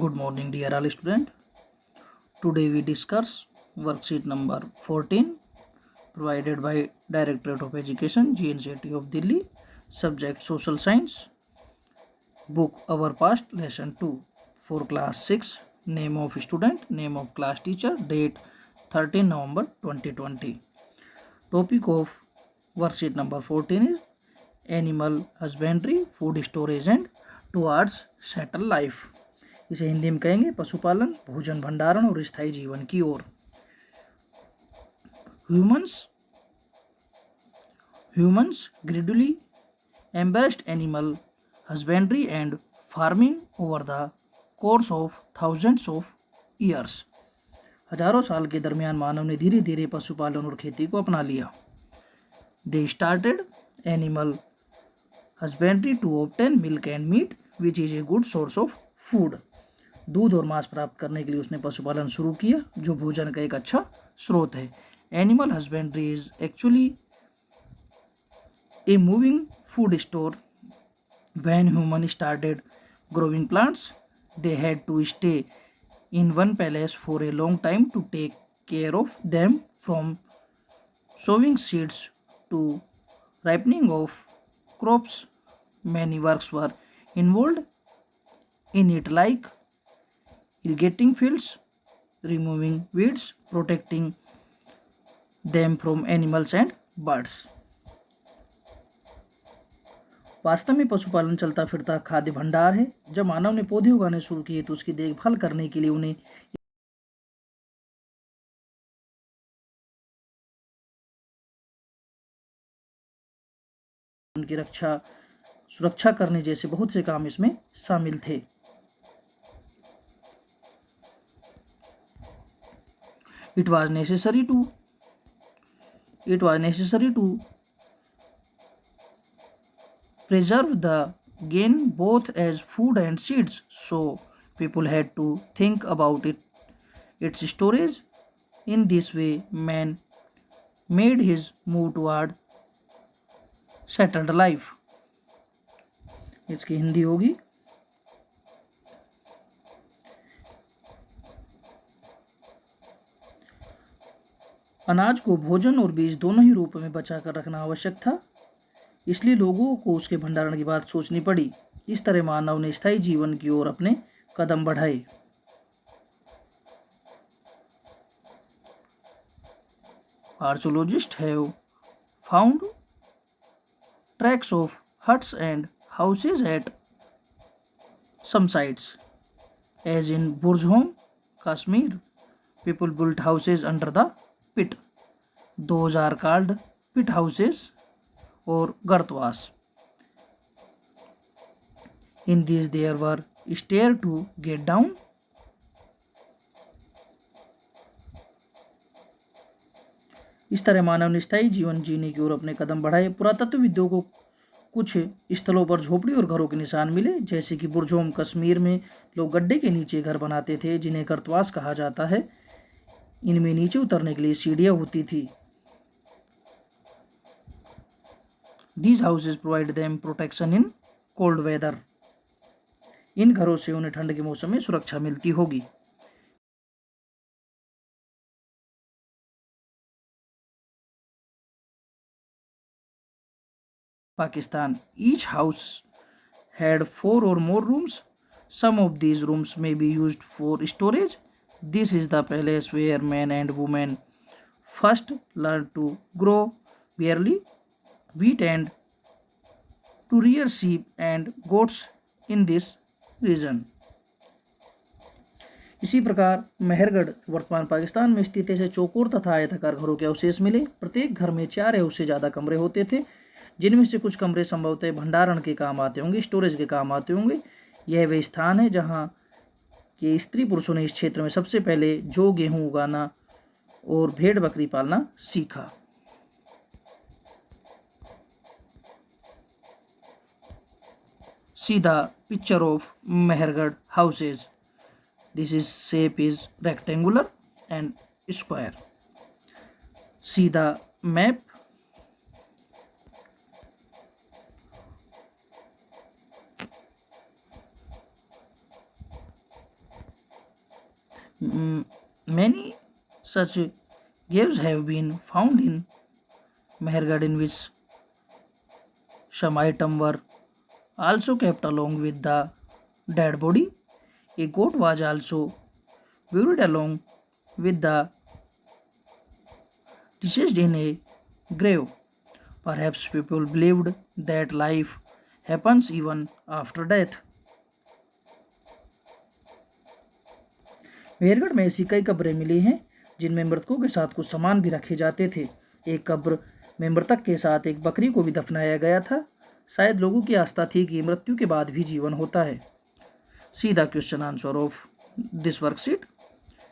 Good morning, dear all student. Today we discuss worksheet number 14 provided by Directorate of Education, GNCT of Delhi, subject Social Science, book Our Past, lesson 2 for class 6, name of student, name of class teacher, date 13 November 2020. Topic of worksheet number 14 is animal husbandry, food storage and towards settled life. इसे हिंदी में कहेंगे पशुपालन, भोजन भंडारण और स्थायी जीवन की ओर। Humans gradually embraced animal husbandry and farming over the course of thousands of years. हजारों साल के दरमियान मानव ने धीरे धीरे पशुपालन और खेती को अपना लिया। They started animal husbandry to obtain milk and meat, which is a good source of food. दूध और मांस प्राप्त करने के लिए उसने पशुपालन शुरू किया, जो भोजन का एक अच्छा स्रोत है। Animal husbandry is actually a moving food store. When human started growing plants, they had to stay in one place for a long time to take care of them, from sowing seeds to ripening of crops. Many works were involved in it, like irrigating fields, removing weeds, protecting them from animals and birds. वास्तव में पशुपालन चलता फिरता खाद्य भंडार है। जब मानव ने पौधे उगाने शुरू किए तो उसकी देखभाल करने के लिए उन्हें उनकी सुरक्षा करने जैसे बहुत से काम इसमें शामिल थे। It was necessary to preserve the game both as food and seeds, so people had to think about its storage. In this way, man made his move toward settled life. इसकी हिंदी होगी, अनाज को भोजन और बीज दोनों ही रूप में बचाकर रखना आवश्यक था, इसलिए लोगों को उसके भंडारण की बात सोचनी पड़ी। इस तरह मानव ने स्थायी जीवन की ओर अपने कदम बढ़ाए। Archaeologist have found tracks of huts and houses at some sites, as in Burjhom, Kashmir. People built houses under the pit. Those are called pit houses or gartwas. In these there were stairs to get down. इस तरह मानव ने स्थायी जीवन जीने की ओर अपने कदम बढ़ाए। पुरातत्वविदों को कुछ स्थलों पर झोपड़ी और घरों के निशान मिले, जैसे कि बुर्जोम कश्मीर में लोग गड्ढे के नीचे घर बनाते थे, जिन्हें गर्तवास कहा जाता है। इनमें नीचे उतरने के लिए सीढ़ियां होती थी। These houses provide them protection in cold weather. इन घरों से उन्हें ठंड के मौसम में सुरक्षा मिलती होगी। Pakistan. Each house had 4 or more rooms. Some of these rooms may be used for storage. This is the place where men and women first learned to grow barley, wheat and to rear sheep and goats in this region. इसी प्रकार मेहरगढ़ वर्तमान पाकिस्तान में स्थित ऐसे चौकोर तथा आयताकार घरों के अवशेष मिले। प्रत्येक घर में 4 या उससे ज़्यादा कमरे होते थे, जिनमें से कुछ कमरे संभवतः भंडारण के काम आते होंगे, स्टोरेज के काम आते होंगे। यह वह स्थान है जहां के स्त्री पुरुषों ने इस क्षेत्र में सबसे पहले जौ गेहूं उगाना और भेड़ बकरी पालना सीखा। See the picture of Mehergarh houses. This is shape is rectangular and square. See the map. Many such caves have been found in Mehergarh, in which some items were also kept along with the dead body. A goat was also buried along with the deceased in a grave. Perhaps people believed that life happens even after death. Mehrgarh में ऐसी कई कब्रें मिली हैं जिनमें मृतकों के साथ कुछ सामान भी रखे जाते थे। एक कब्र में मृतक के साथ एक बकरी को भी दफनाया गया था। शायद लोगों की आस्था थी कि मृत्यु के बाद भी जीवन होता है। See the question answer of this worksheet.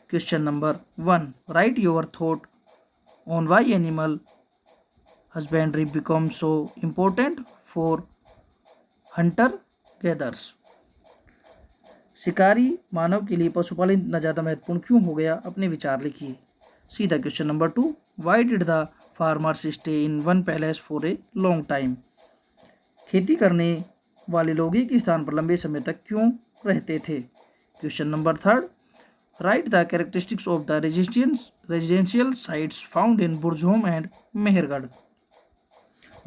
Question number 1, write your thought on why animal husbandry become so important for hunter gatherers. शिकारी मानव के लिए पशुपालन इतना ज़्यादा महत्वपूर्ण क्यों हो गया, अपने विचार लिखिए। सी the question number 2, why did the farmers stay in one place for a long time. खेती करने वाले लोग एक स्थान पर लंबे समय तक क्यों रहते थे। Question number 3, write the characteristics of the residential sites found in Burzahom and Mehrgarh.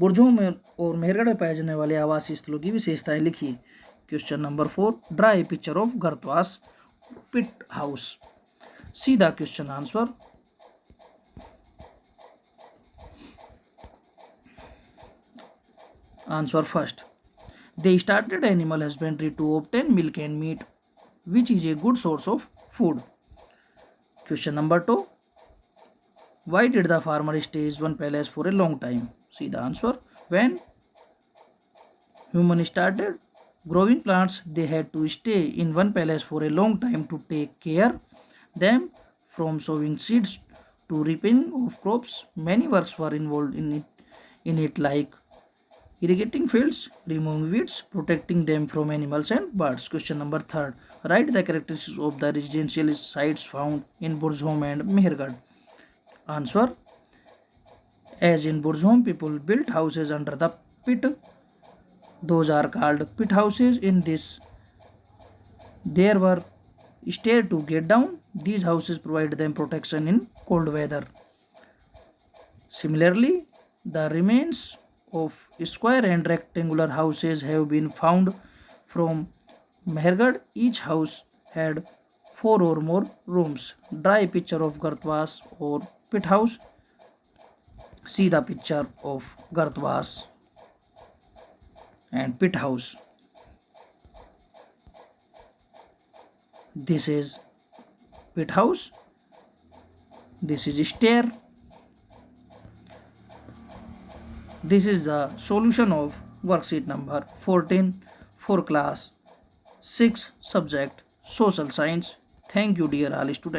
Burzahom और मेहरगढ़ में पाए जाने वाले आवासीय स्थलों की विशेषताएं लिखिए। Question number 4, draw a picture of गर्तवास pit house. See the question answer. Answer first. They started animal husbandry to obtain milk and meat, which is a good source of food. Question number 2. Why did the farmer stay in one palace for a long time? See the answer. When humans started growing plants, they had to stay in one palace for a long time to take care them, from sowing seeds to reaping of crops. Many works were involved in it like irrigating fields, removing weeds, protecting them from animals and birds. Question number 3. Write the characteristics of the residential sites found in Burzholm and Mehergarh. Answer. As in Burzholm, people built houses under the pit. Those are called pit houses. In this, there were stairs to get down. These houses provide them protection in cold weather. Similarly, the remains of square and rectangular houses have been found from Mehergarh. Each house had 4 or more rooms. Draw a picture of Gartwas or pit house. See the picture of Gartwas and pit house. This is pit house. This is stair. This is the solution of worksheet number 14 for class 6 subject social science. Thank you dear all students.